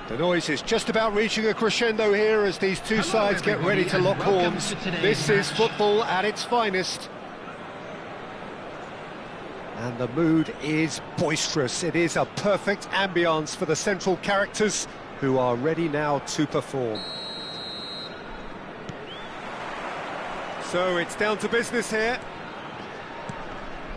The noise is just about reaching a crescendo here as these two sides get ready to lock horns. This is football at its finest. And the mood is boisterous. It is a perfect ambience for the central characters who are ready now to perform. So it's down to business here.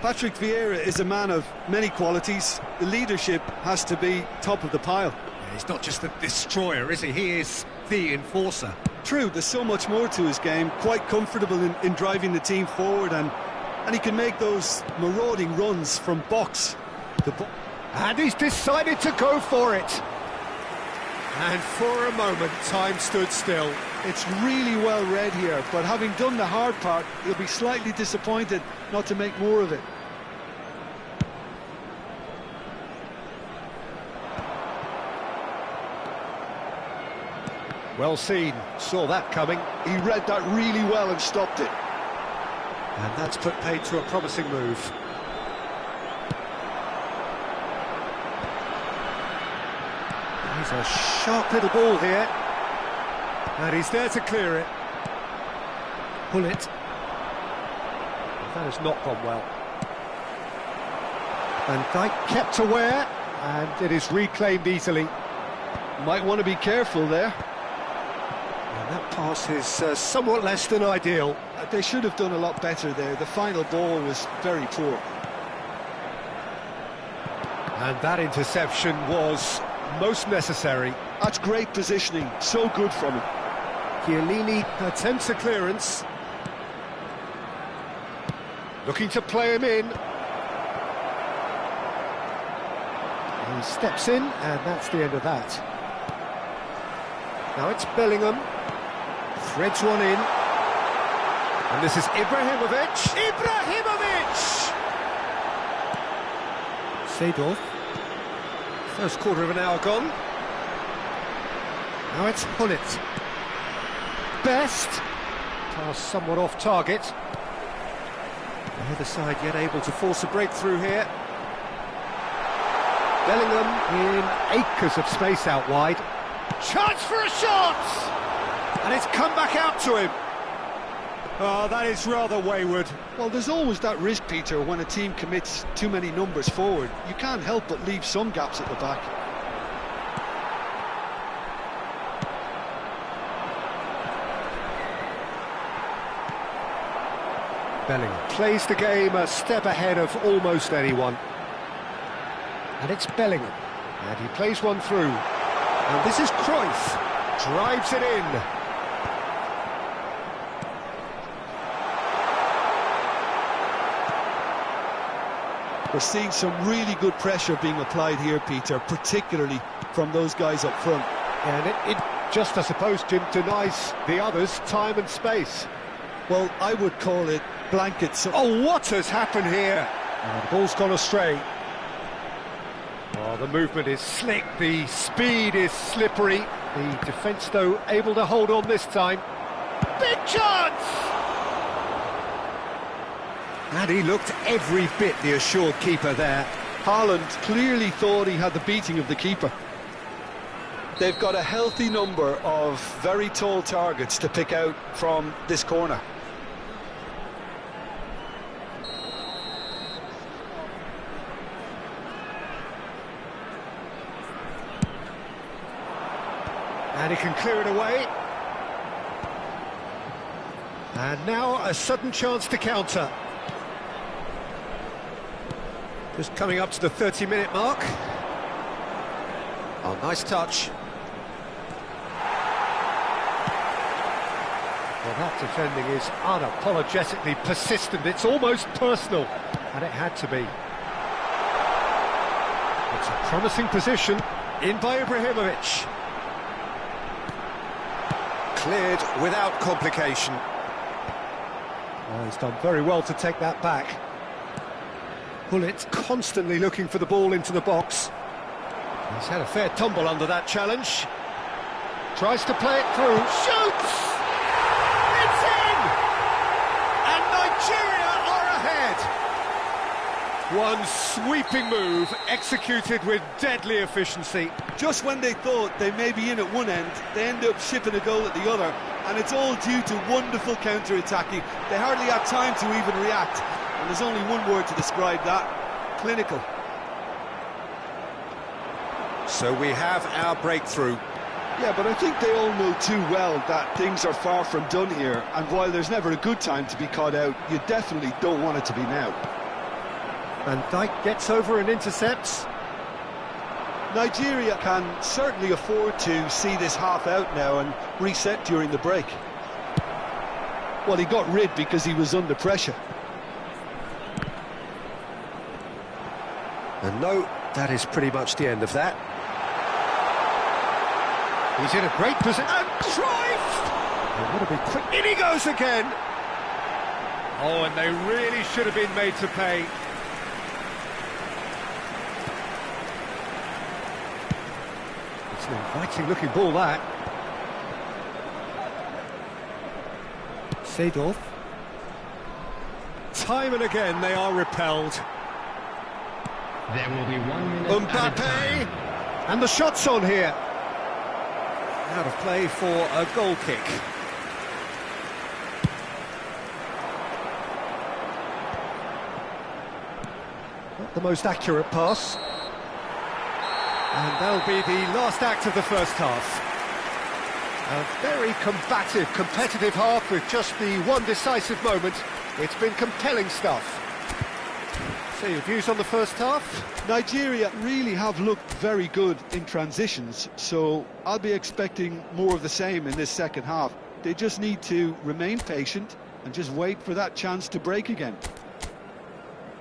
Patrick Vieira is a man of many qualities. The leadership has to be top of the pile. He's not just a destroyer, is he? He is the enforcer. True, there's so much more to his game. Quite comfortable in driving the team forward, and he can make those marauding runs from box to box. And he's decided to go for it. And for a moment, time stood still. It's really well read here, but having done the hard part, he'll be slightly disappointed not to make more of it. Well seen, saw that coming. He read that really well and stopped it. And that's put paid to a promising move. He's a sharp little ball here. And he's there to clear it. Pull it. That has not gone well. Van Dijk kept aware, and it is reclaimed easily. Might want to be careful there. And that pass is somewhat less than ideal. They should have done a lot better there. The final ball was very poor. And that interception was most necessary. That's great positioning, so good from him. Chiellini attempts a clearance. Looking to play him in. He steps in, and that's the end of that. Now it's Bellingham. Threads one in. And this is Ibrahimovic. Ibrahimovic! Seedorf. First quarter of an hour gone. Now it's Hullet. Best. Pass somewhat off target. The other side yet able to force a breakthrough here. Bellingham in acres of space out wide. Chance for a shot! And it's come back out to him. Oh, that is rather wayward. Well, there's always that risk, Peter, when a team commits too many numbers forward. You can't help but leave some gaps at the back. Bellingham plays the game a step ahead of almost anyone. And it's Bellingham. And he plays one through. And this is Cruyff. Drives it in. We're seeing some really good pressure being applied here, Peter, particularly from those guys up front. And it just, I suppose, Jim, denies the others time and space. Well, I would call it blankets. Oh, what has happened here? The ball's gone astray. Oh, the movement is slick, the speed is slippery. The defence, though, able to hold on this time. Big chance! And he looked every bit the assured keeper there. Haaland clearly thought he had the beating of the keeper. They've got a healthy number of very tall targets to pick out from this corner. And he can clear it away. And now a sudden chance to counter. Just coming up to the 30-minute mark. Oh, nice touch. Well, that defending is unapologetically persistent. It's almost personal, and it had to be. It's a promising position. In by Ibrahimovic. Cleared without complication. Oh, he's done very well to take that back. Hullet constantly looking for the ball into the box. He's had a fair tumble under that challenge. Tries to play it through. Shoots! It's in! And Nigeria are ahead! One sweeping move, executed with deadly efficiency. Just when they thought they may be in at one end, they end up shipping a goal at the other, and it's all due to wonderful counter-attacking. They hardly had time to even react, and there's only one word to describe that: clinical. So we have our breakthrough. Yeah, but I think they all know too well that things are far from done here, and while there's never a good time to be caught out, you definitely don't want it to be now. Van Dijk gets over and intercepts. Nigeria can certainly afford to see this half out now and reset during the break. Well, he got rid because he was under pressure. And no, that is pretty much the end of that. He's in a great position. And Cruyff! Oh, what a big quick... In he goes again! Oh, and they really should have been made to pay. It's an inviting-looking ball, that. Seedorf. Time and again, they are repelled. There will be 1 minute Mbappe! And the shot's on here. Out of play for a goal kick. Not the most accurate pass. And that'll be the last act of the first half. A very combative, competitive half with just the one decisive moment. It's been compelling stuff. So your views on the first half? Nigeria really have looked very good in transitions, so I'll be expecting more of the same in this second half. They just need to remain patient and just wait for that chance to break again.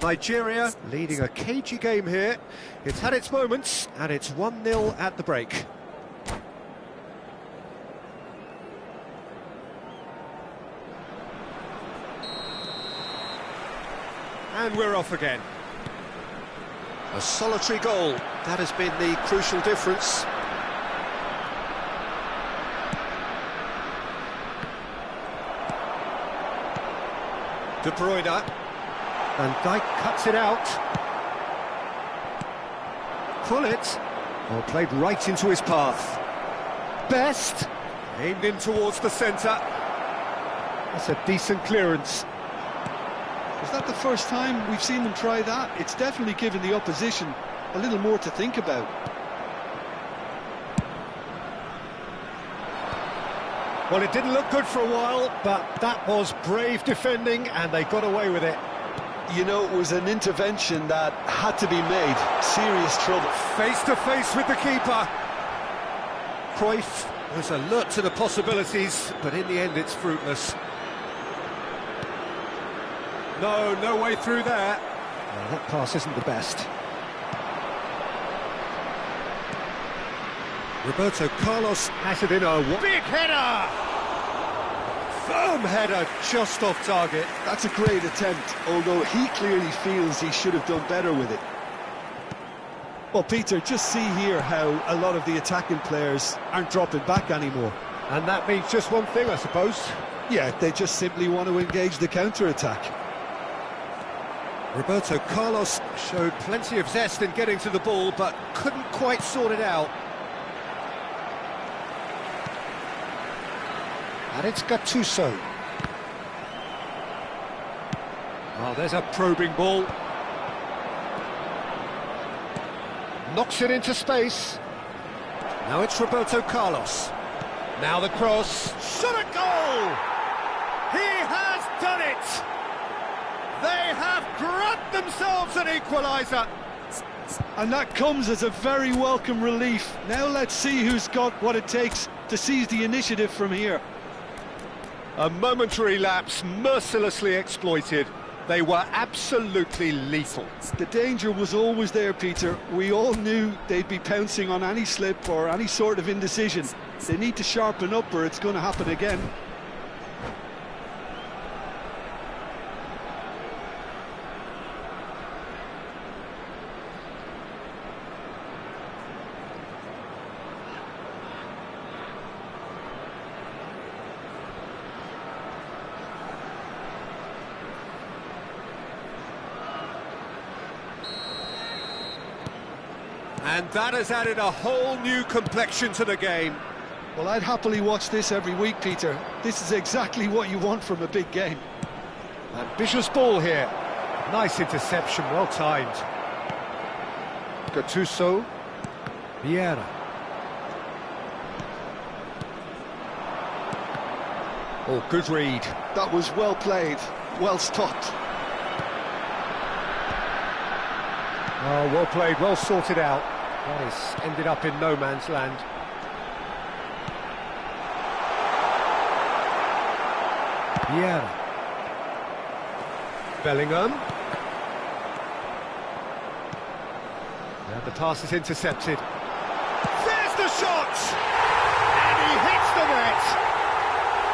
Nigeria leading a cagey game here. It's had its moments, and it's 1-0 at the break. And we're off again. A solitary goal, that has been the crucial difference. De Bruyne. Van Dijk cuts it out. Pull it. Oh, played right into his path. Best. Aimed in towards the centre. That's a decent clearance. Is that the first time we've seen them try that? It's definitely given the opposition a little more to think about. Well, it didn't look good for a while, but that was brave defending, and they got away with it. You know, it was an intervention that had to be made. Serious trouble. Face to face with the keeper. Cruyff was alert to the possibilities, but in the end it's fruitless. No way through there. Well, that pass isn't the best. Roberto Carlos has it in a big header! Firm header, just off target. That's a great attempt, although he clearly feels he should have done better with it. Well, Peter, just see here how a lot of the attacking players aren't dropping back anymore. And that means just one thing, I suppose. Yeah, they just simply want to engage the counter-attack. Roberto Carlos showed plenty of zest in getting to the ball, but couldn't quite sort it out. And it's Gattuso. Oh, there's a probing ball. Knocks it into space. Now it's Roberto Carlos. Now the cross. Shot a goal! He has done it! They have grabbed themselves an equaliser. And that comes as a very welcome relief. Now let's see who's got what it takes to seize the initiative from here. A momentary lapse mercilessly exploited. They were absolutely lethal. The danger was always there, Peter. We all knew they'd be pouncing on any slip or any sort of indecision. They need to sharpen up or it's going to happen again. And that has added a whole new complexion to the game. Well, I'd happily watch this every week, Peter. This is exactly what you want from a big game. Ambitious ball here. Nice interception, well timed. Gattuso. Vieira. Oh, good read. That was well played, well stopped. Oh, well played, well sorted out. That is ended up in no man's land. Vieira. Bellingham. And the pass is intercepted. There's the shot! And he hits the net!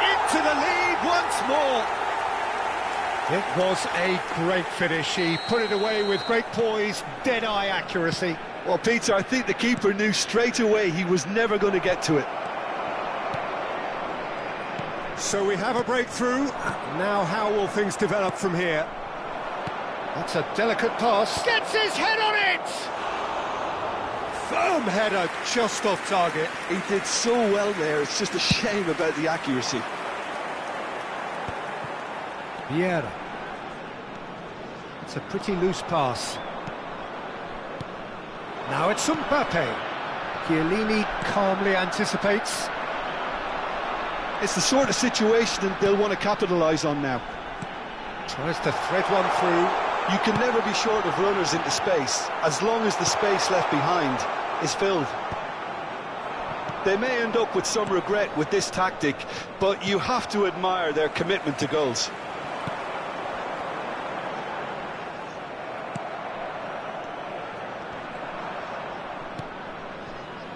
Into the lead once more! It was a great finish. He put it away with great poise, dead-eye accuracy. Well, Peter, I think the keeper knew straight away he was never going to get to it. So we have a breakthrough. Now how will things develop from here? That's a delicate pass. Gets his head on it! Firm header, just off target. He did so well there, it's just a shame about the accuracy. Vieira. It's a pretty loose pass. Now it's Mbappe. Chiellini calmly anticipates. It's the sort of situation they'll want to capitalise on now. Tries to thread one through. You can never be short of runners into space, as long as the space left behind is filled. They may end up with some regret with this tactic, but you have to admire their commitment to goals.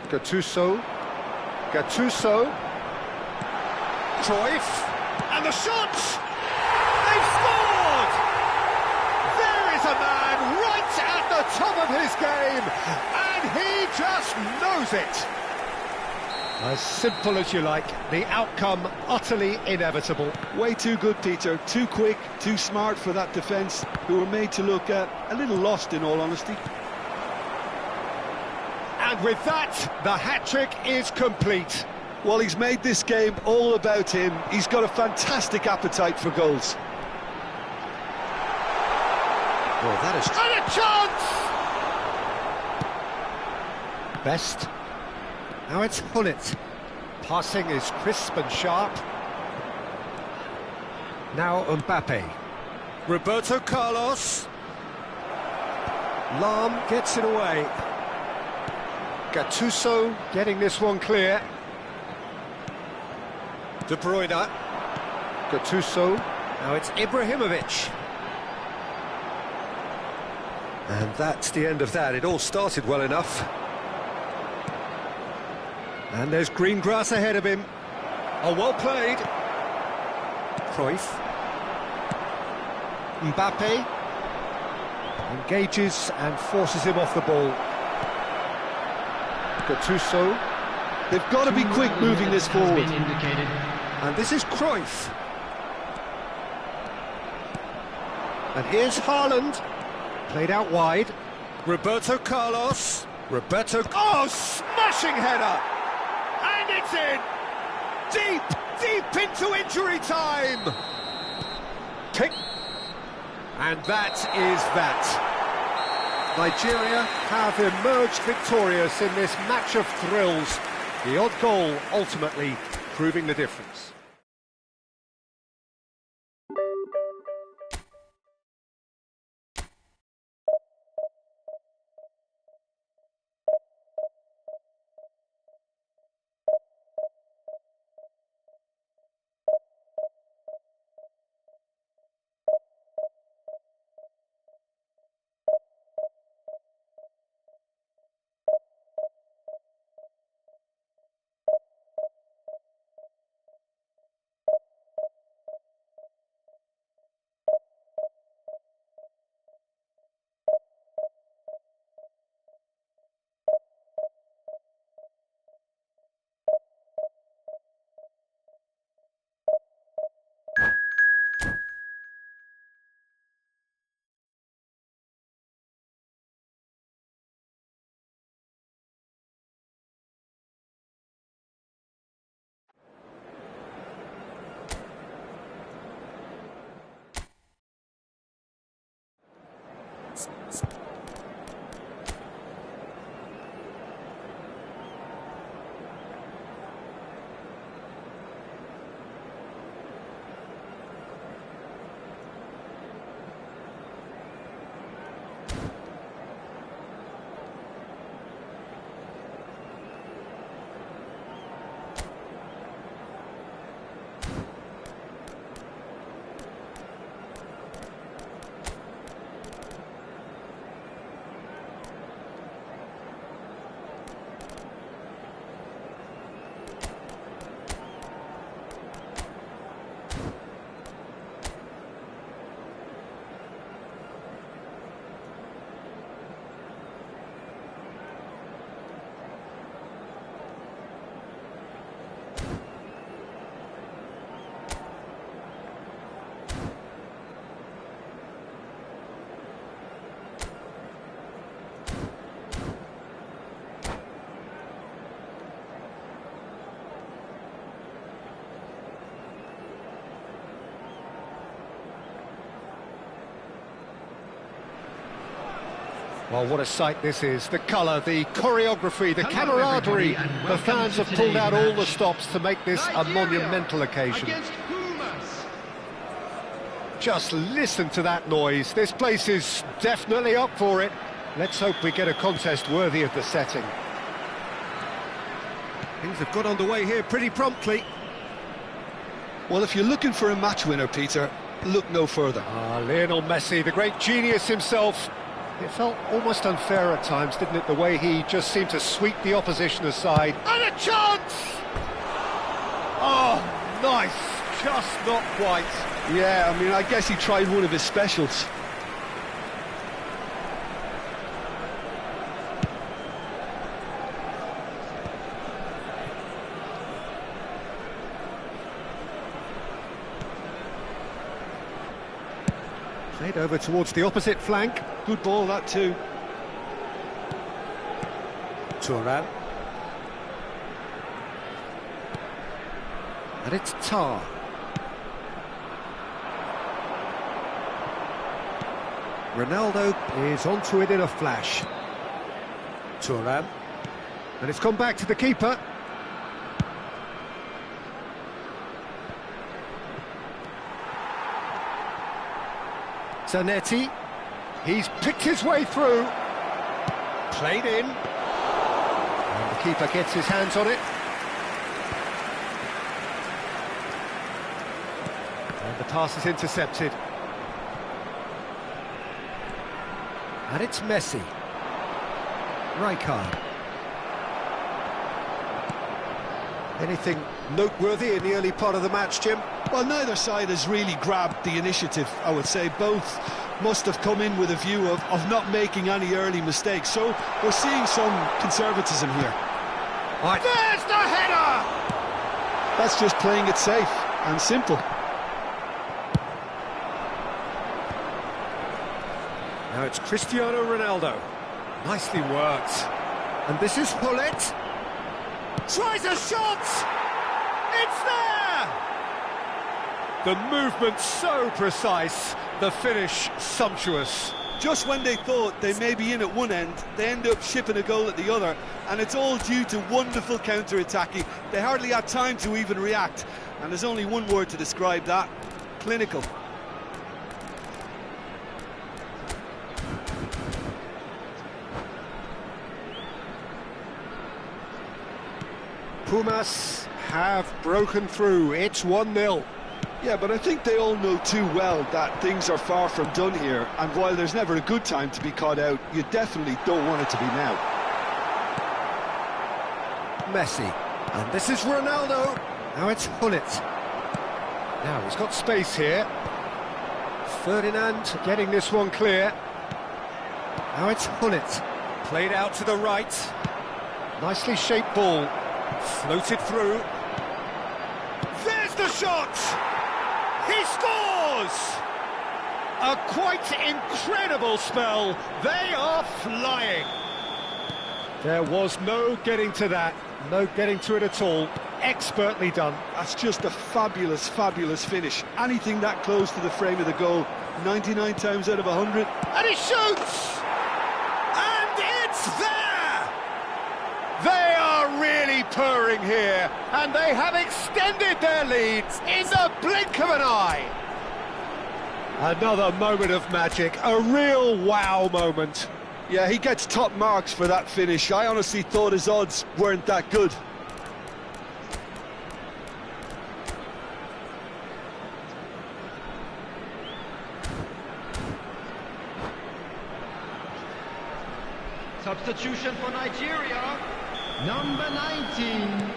Gattuso. Cruyff. And the shot! They've scored! There is a man right at the top of his game, and he just knows it. As simple as you like, the outcome utterly inevitable. Way too good, Peter. Too quick, too smart for that defence, who were made to look a little lost, in all honesty. And with that, the hat-trick is complete. Well, he's made this game all about him. He's got a fantastic appetite for goals. Well, that is... And a chance! Best. Now it's Hullet. Passing is crisp and sharp. Now Mbappe. Roberto Carlos. Lahm gets it away. Gattuso getting this one clear. De Bruyne. Gattuso. Now it's Ibrahimovic. And that's the end of that. It all started well enough. And there's green grass ahead of him. Oh, well played. Cruyff. Mbappe. Engages and forces him off the ball. Gattuso. They've got to be quick moving this forward. And this is Cruyff. And here's Haaland. Played out wide. Roberto Carlos. Oh, smashing header! And it's in! Deep into injury time! Kick. And that is that. Nigeria have emerged victorious in this match of thrills. The odd goal ultimately proving the difference. Well, what a sight this is. The colour, the choreography, the Hello, camaraderie. everybody, and The welcome fans to have pulled today's out all the match. stops to make this a Nigeria monumental occasion. Against Pumas. Just listen to that noise. This place is definitely up for it. Let's hope we get a contest worthy of the setting. Things have got underway here pretty promptly. Well, if you're looking for a match winner, Peter, look no further. Lionel Messi, the great genius himself. It felt almost unfair at times, didn't it, the way he just seemed to sweep the opposition aside. And a chance! Oh, nice. Just not quite. Yeah, I mean, I guess he tried one of his specials. Played over towards the opposite flank. Good ball, that too. Turan. And it's Tar. Ronaldo is onto it in a flash. Turan. And it's gone back to the keeper. Zanetti. He's picked his way through. Played in. And the keeper gets his hands on it. And the pass is intercepted. And it's Messi. Rijkaard. Anything noteworthy in the early part of the match, Jim? Well, neither side has really grabbed the initiative, I would say. Both must have come in with a view of not making any early mistakes. So we're seeing some conservatism here. Right. There's the header! That's just playing it safe and simple. Now it's Cristiano Ronaldo. Nicely worked. And this is Hullet. Tries a shot! It's there! The movement so precise, the finish sumptuous. Just when they thought they may be in at one end, they end up shipping a goal at the other, and it's all due to wonderful counter-attacking. They hardly had time to even react, and there's only one word to describe that: clinical. Pumas have broken through. It's 1-0. Yeah, but I think they all know too well that things are far from done here, and while there's never a good time to be caught out, you definitely don't want it to be now. Messi. And this is Ronaldo. Now it's Hullet. Now he's got space here. Ferdinand getting this one clear. Now it's Hullet. Played out to the right. Nicely shaped ball. Floated through. There's the shot! He scores! A quite incredible spell. They are flying. There was no getting to that. No getting to it at all. Expertly done. That's just a fabulous, fabulous finish. Anything that close to the frame of the goal, 99 times out of 100. And he shoots! purring here, and they have extended their leads in the blink of an eye. Another moment of magic, a real wow moment. Yeah, he gets top marks for that finish. I honestly thought his odds weren't that good. Substitution for Nigeria, number 19.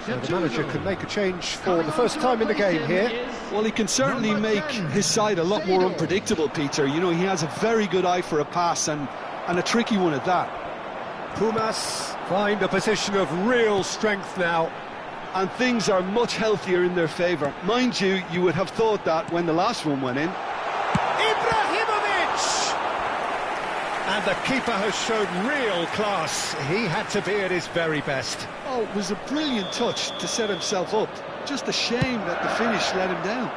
So the manager can make a change for the first time in the game here. Well, he can certainly make his side a lot more unpredictable, Peter. You know, he has a very good eye for a pass and a tricky one at that. Pumas find a position of real strength now. And things are much healthier in their favour. Mind you, you would have thought that when the last one went in. Ibrahimovic! And the keeper has shown real class. He had to be at his very best. Oh, it was a brilliant touch to set himself up. Just a shame that the finish let him down.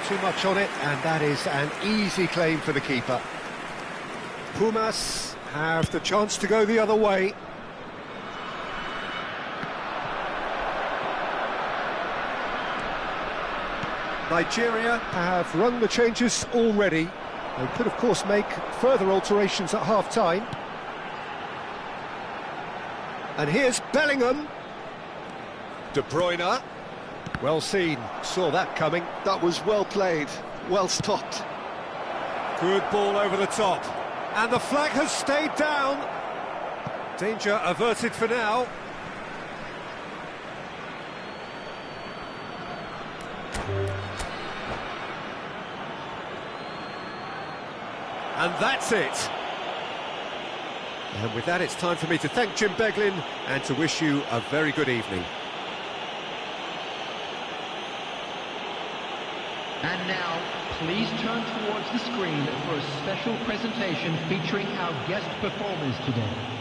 Too much on it, and that is an easy claim for the keeper. Pumas have the chance to go the other way. Nigeria have run the changes already. They could, of course, make further alterations at half-time. And here's Bellingham. De Bruyne. Well seen, saw that coming. That was well played, well stopped. Good ball over the top. And the flag has stayed down. Danger averted for now. And that's it. And with that, it's time for me to thank Jim Beglin and to wish you a very good evening. And now, please turn towards the screen for a special presentation featuring our guest performers today.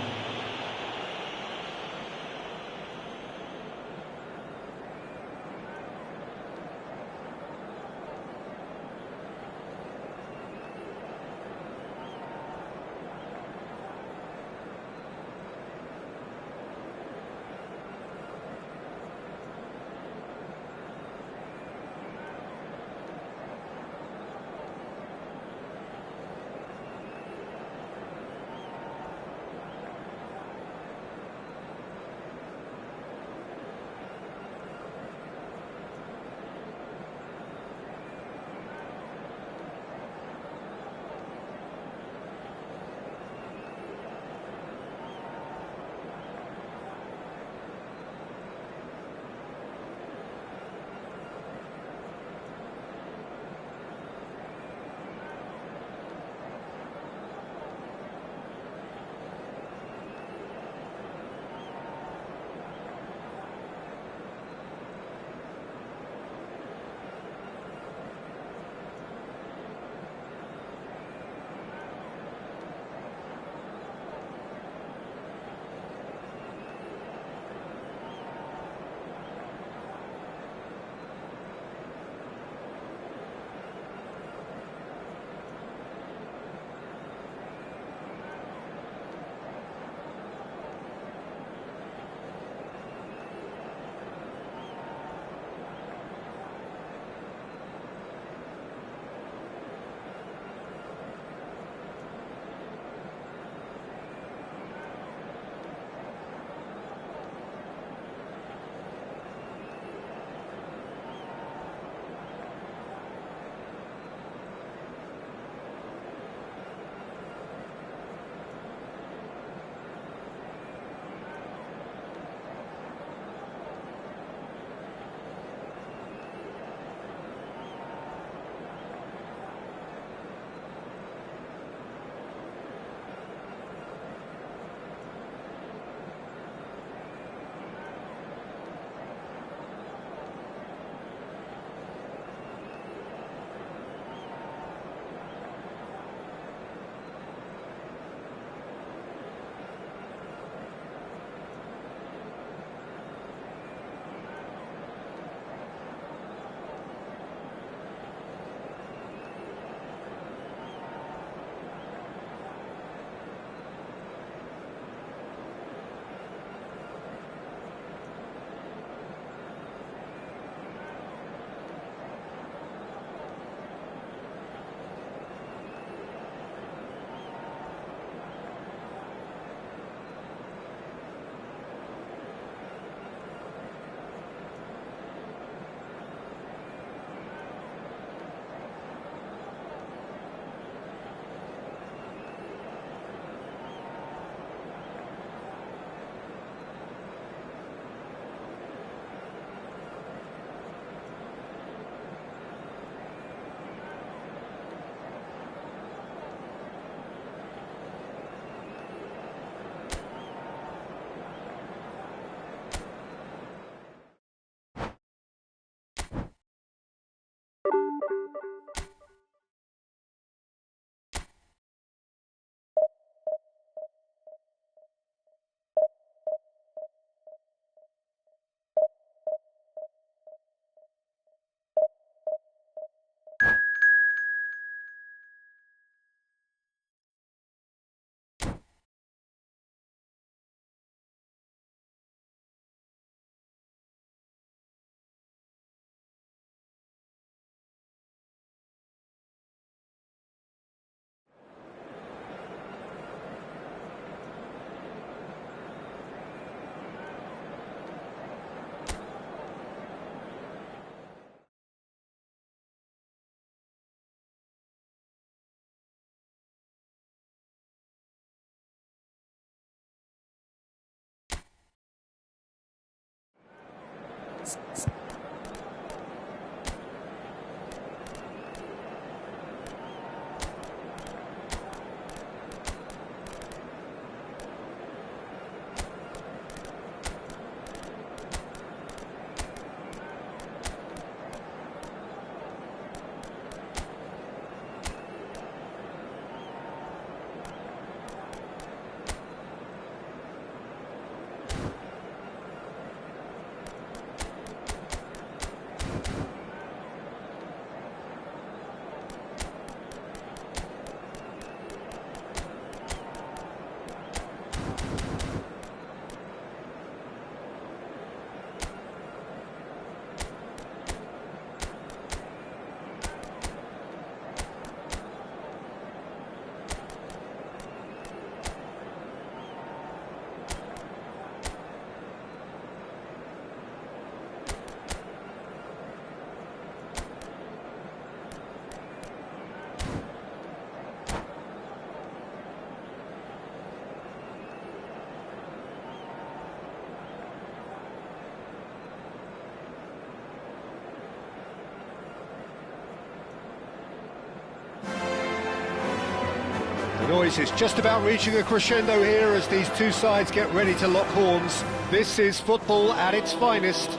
The noise is just about reaching a crescendo here as these two sides get ready to lock horns. This is football at its finest.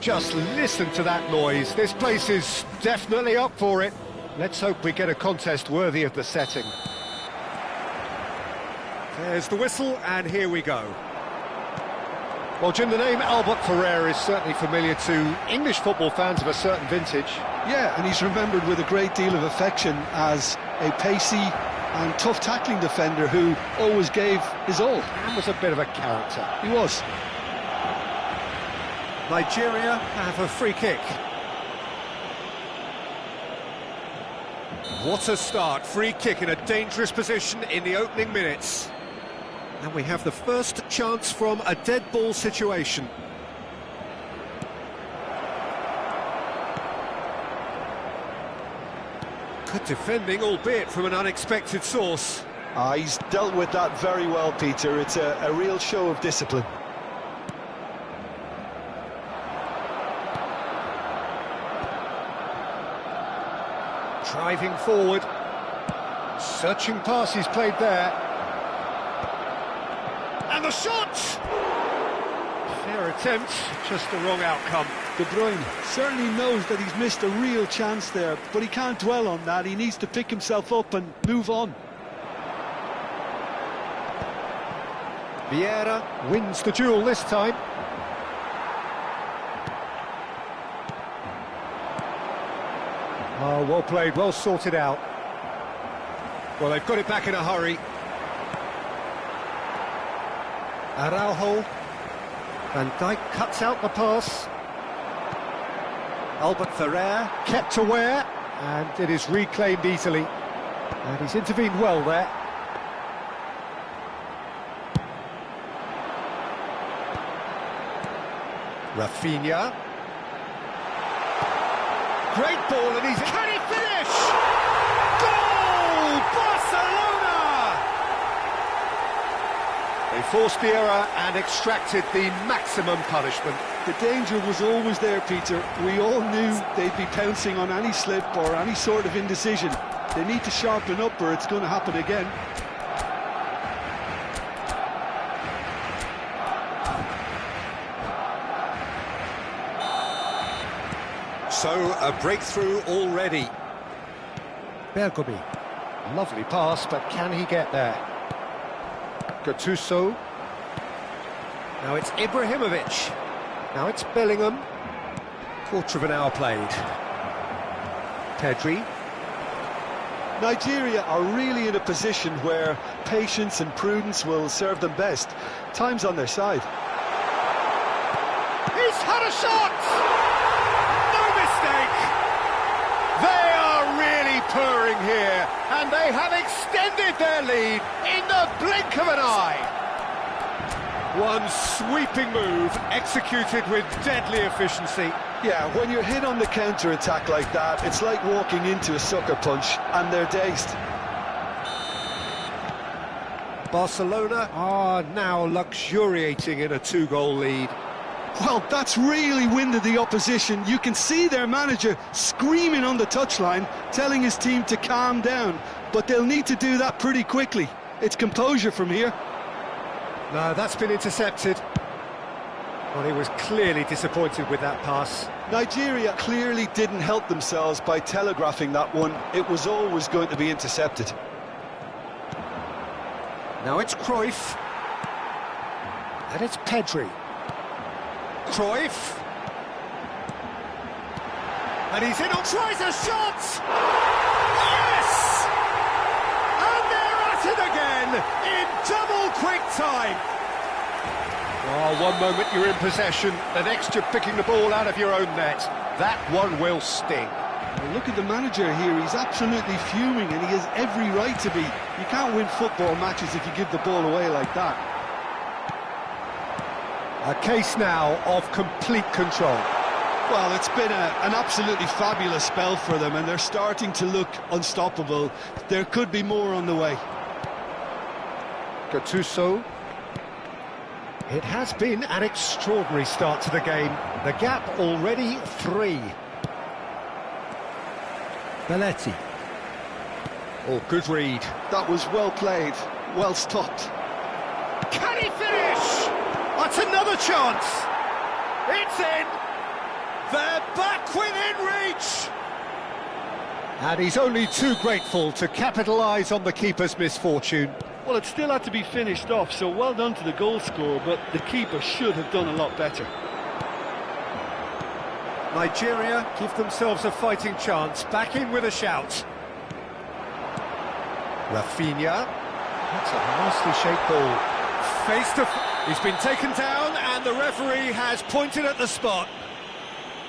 Just listen to that noise. This place is definitely up for it. Let's hope we get a contest worthy of the setting. There's the whistle, and here we go. Well, Jim, the name Albert Ferrer is certainly familiar to English football fans of a certain vintage. Yeah, and he's remembered with a great deal of affection as a pacey and tough tackling defender who always gave his all. And was a bit of a character. He was. Nigeria have a free kick. What a start. Free kick in a dangerous position in the opening minutes. And we have the first chance from a dead ball situation. Good defending, albeit from an unexpected source. He's dealt with that very well, Peter. It's a real show of discipline. Driving forward. Searching pass he's played there. And the shot! Fair attempt, just the wrong outcome. De Bruyne certainly knows that he's missed a real chance there, but he can't dwell on that. He needs to pick himself up and move on. Vieira wins the duel this time. Oh, well played, well sorted out. Well, they've got it back in a hurry. Araujo. Van Dijk cuts out the pass. Albert Ferrer kept aware, and it is reclaimed easily. And he's intervened well there. Rafinha. Great ball, and he's... Can he finish? Goal! Barcelona! They forced the error and extracted the maximum punishment. The danger was always there, Peter. We all knew they'd be pouncing on any slip or any sort of indecision. They need to sharpen up or it's going to happen again. So, a breakthrough already. Bergomi. Lovely pass, but can he get there? Gattuso. Now it's Ibrahimovic. Now it's Bellingham. Quarter of an hour played. Pedri. Nigeria are really in a position where patience and prudence will serve them best. Time's on their side. He's had a shot! No mistake! They are really purring here, and they have extended their lead in the blink of an eye. One sweeping move, executed with deadly efficiency. Yeah, when you're hit on the counter-attack like that, it's like walking into a sucker punch, and they're dazed. Barcelona are now luxuriating in a two-goal lead. Well, that's really winded the opposition. You can see their manager screaming on the touchline, telling his team to calm down. But they'll need to do that pretty quickly. It's composure from here. No, that's been intercepted. Well, he was clearly disappointed with that pass. Nigeria clearly didn't help themselves by telegraphing that one. It was always going to be intercepted. Now it's Cruyff. And it's Pedri. Cruyff. And he's in on... Tries a shot! Yes! And they're at it again in double quick time. Oh, one moment you're in possession, the next you're picking the ball out of your own net. That one will sting. Well, look at the manager here, he's absolutely fuming and he has every right to be. You can't win football matches if you give the ball away like that. A case now of complete control. Well, it's been an absolutely fabulous spell for them and they're starting to look unstoppable. There could be more on the way. Gattuso. It has been an extraordinary start to the game. The gap already 3. Belletti. Oh, good read. That was well played, well stopped. Can he finish? That's another chance. It's in. They're back within reach. And he's only too grateful to capitalise on the keeper's misfortune. Well, it still had to be finished off, so well done to the goal scorer, but the keeper should have done a lot better. Nigeria give themselves a fighting chance, back in with a shout. Rafinha. That's a nicely shaped ball. Face to... He's been taken down and the referee has pointed at the spot.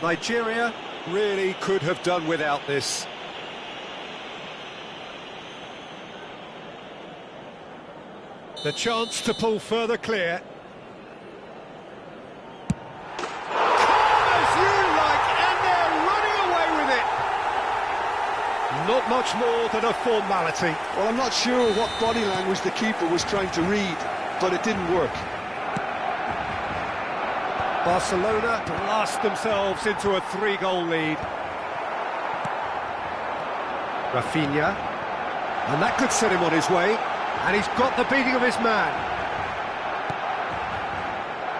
Nigeria really could have done without this. The chance to pull further clear. Calm as you like, and they're running away with it. Not much more than a formality. Well, I'm not sure what body language the keeper was trying to read, but it didn't work. Barcelona blast themselves into a 3-goal lead. Rafinha. And that could set him on his way. And he's got the beating of his man.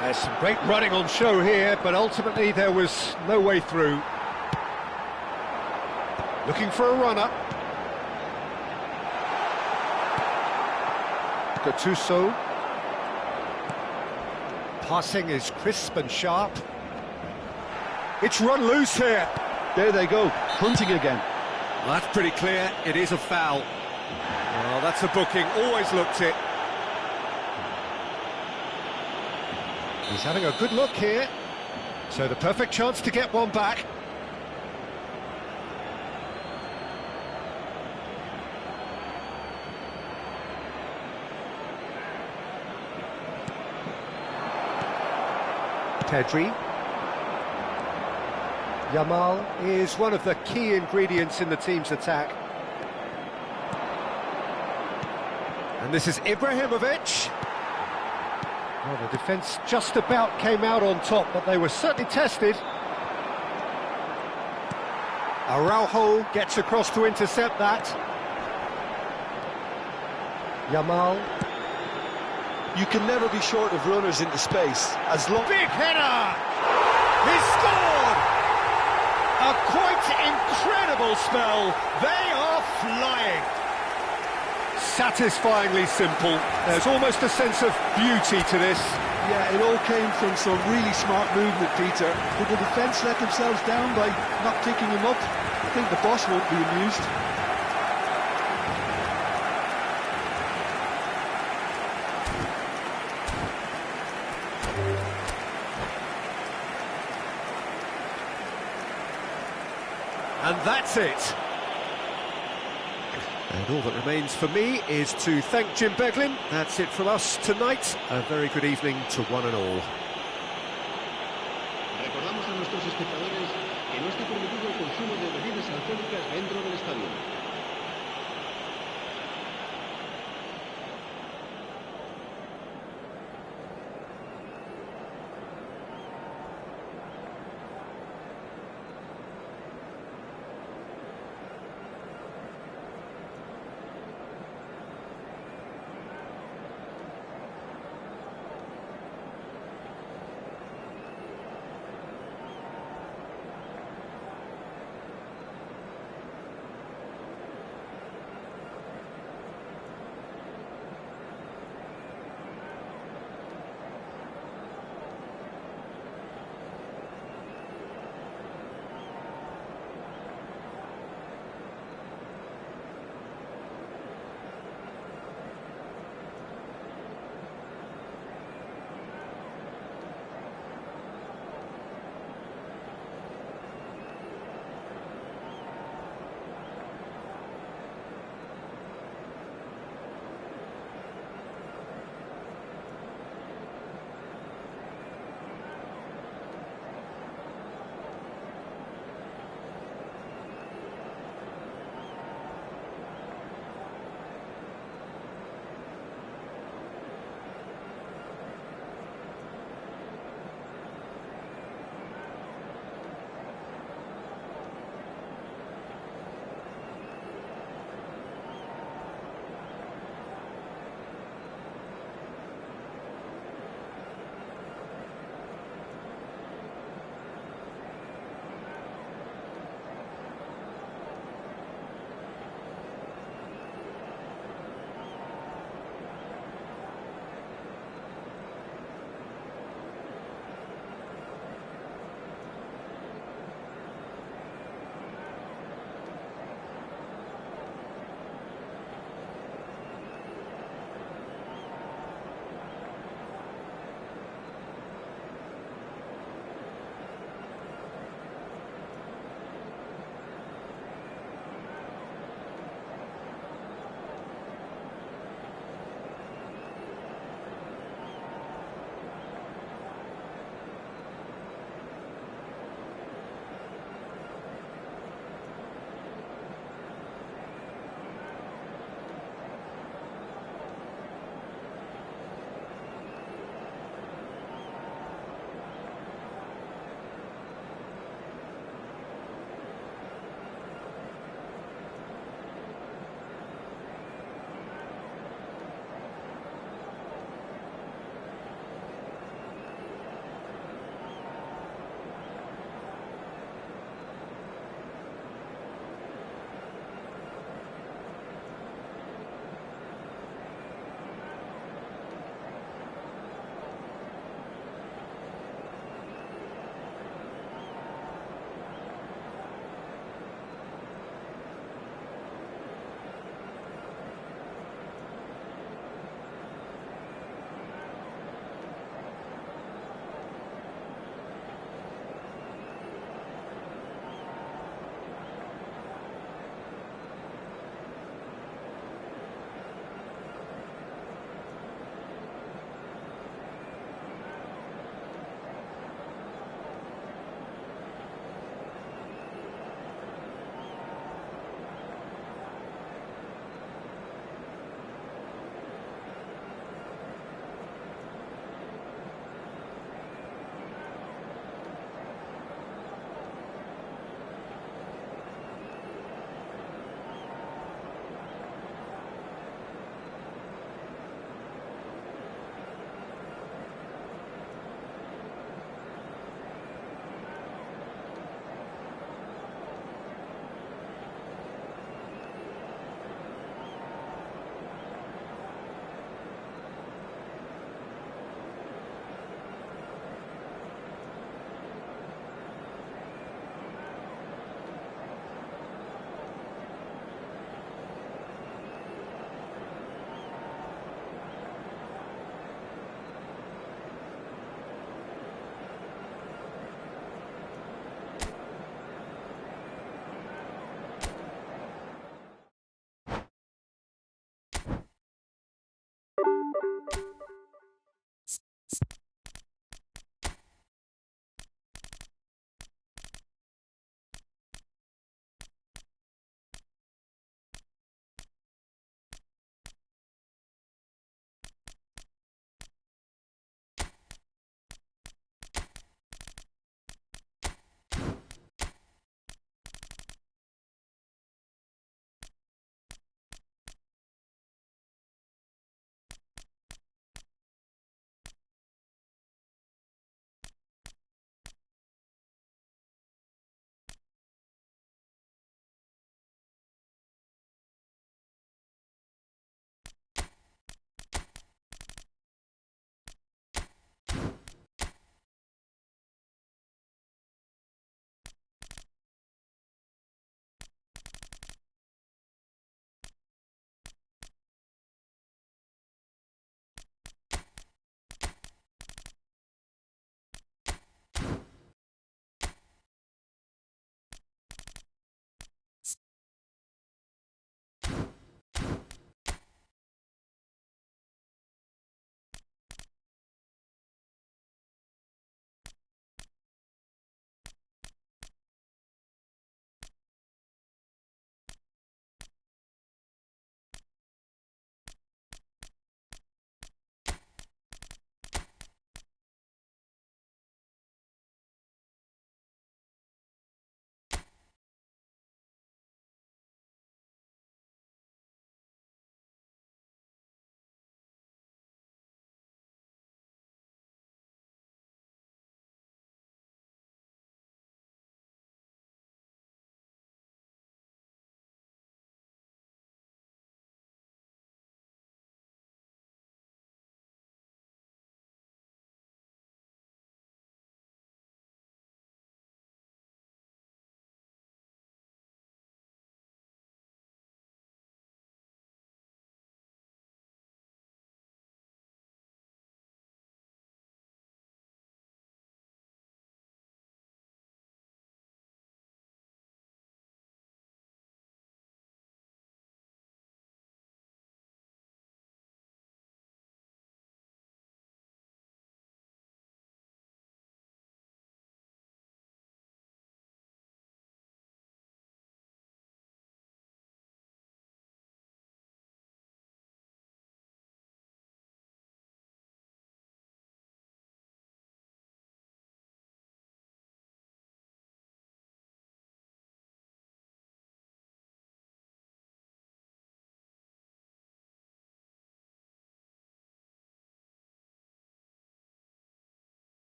There's some great running on show here, but ultimately there was no way through. Looking for a runner. Gattuso. Passing is crisp and sharp. It's run loose here. There they go, hunting again. Well, that's pretty clear, it is a foul. Well, that's a booking, always looked it. He's having a good look here. So the perfect chance to get one back. Pedri. Yamal is one of the key ingredients in the team's attack. And this is Ibrahimovic. Well, the defence just about came out on top, but they were certainly tested. Araujo gets across to intercept that. Yamal. You can never be short of runners into space. As long... Big header! He scored! A quite incredible spell. They are flying. Satisfyingly simple. There's almost a sense of beauty to this. Yeah, it all came from some really smart movement, Peter. Did the defence let themselves down by not picking him up? I think the boss won't be amused. And that's it. And all that remains for me is to thank Jim Beglin. That's it from us tonight. A very good evening to one and all. Recordamos a nuestros espectadores que no está permitido el consumo de bebidas alcohólicas dentro del estadio.